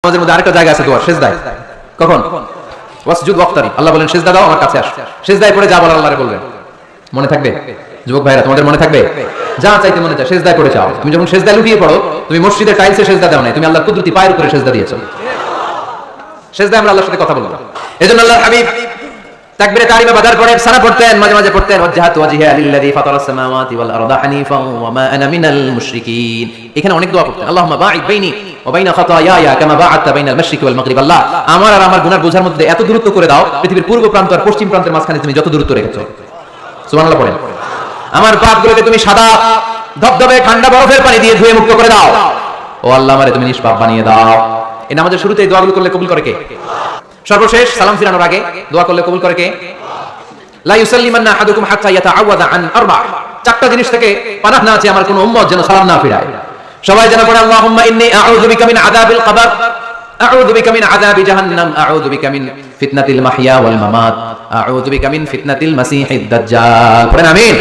আমাদের মধ্যে আরেকটা জায়গা আছে দোয়া সেজদায়। কখন? ওয়াসজুদ ওয়াক্তারি, আল্লাহ বলেন সেজদা দাও আমার কাছে আসো। সেজদায় পড়ে যা বলার আল্লাহরে বলবেন। মনে থাকবে যুবক ভাইরা, তোমাদের মনে থাকবে? যা চাইতে মনে চায় সেজদায় পড়ে যাও। তুমি যখন সেজদায় লুটিয়ে পড়ো, তুমি মসজিদের টাইলসে সেজদা দাও নাই, তুমি আল্লাহর কুদরতি পায়ের উপরে সেজদা দিয়েছো। সেজদায় আমরা আল্লাহর সাথে কথা বলবো। এজন্য আল্লাহর হাবিব তাকবীরে তাহরিমে বাদার পড়ে সানা পড়তেন, মাঝে মাঝে পড়তেন ওয়াজহাতু ওয়াজহিয়া লিল্লাযী ফাতারাস সামাওয়াতি ওয়াল আরদা হানিফান ওয়া মা আনা মিনাল মুশরিকিন। এখানে অনেক দোয়া করতেন, আল্লাহুম্মা বাঈদ বাইনি ওয়া বাইনা খাতায়ায়া কামা বা'আদতা বাইনাল মাশরিকি ওয়াল মাগরিব। আল্লাহ, আমার আর আমার গুনার বোঝার মধ্যে এত দূরত্ব করে দাও, পৃথিবীর পূর্ব প্রান্ত আর পশ্চিম প্রান্তের মাঝখানে তুমি যত দূরত্ব রেখেছো। সুবহানাল্লাহ পড়েন। আমার পাপগুলোকে তুমি সাদা ধবধবে ঠান্ডা বরফের পানি দিয়ে ধুয়ে মুক্ত করে দাও। ও আল্লাহ, আমারে তুমি নিষ্পাপ বানিয়ে দাও। এই নামাজের শুরুতে এই দোয়াগুলো করলে কবুল করে কে? সর্বশেষ সালাম ফিরানোর আগে দোয়া করলে কবুল করে কে? লা ইউসাল্লিমান্না আহাদুকুম হাত্তা ইয়াতাআওয়াযা আন আরবা। চারটা জিনিস থেকে পানাহ না আছে আমার কোন উম্মত যেন সালাম না ফিরায়। সবাই যেন পড়ে আল্লাহুম্মা ইন্নী আউযু বিকা মিন আযাবিল কবর, আউযু বিকা মিন আযাবি জাহান্নাম, আউযু বিকা মিন ফিতনাতিল মাহইয়া ওয়াল মামাত, আউযু বিকা মিন ফিতনাতিল মাসিহিদ দাজ্জাল। পড়েন আমিন।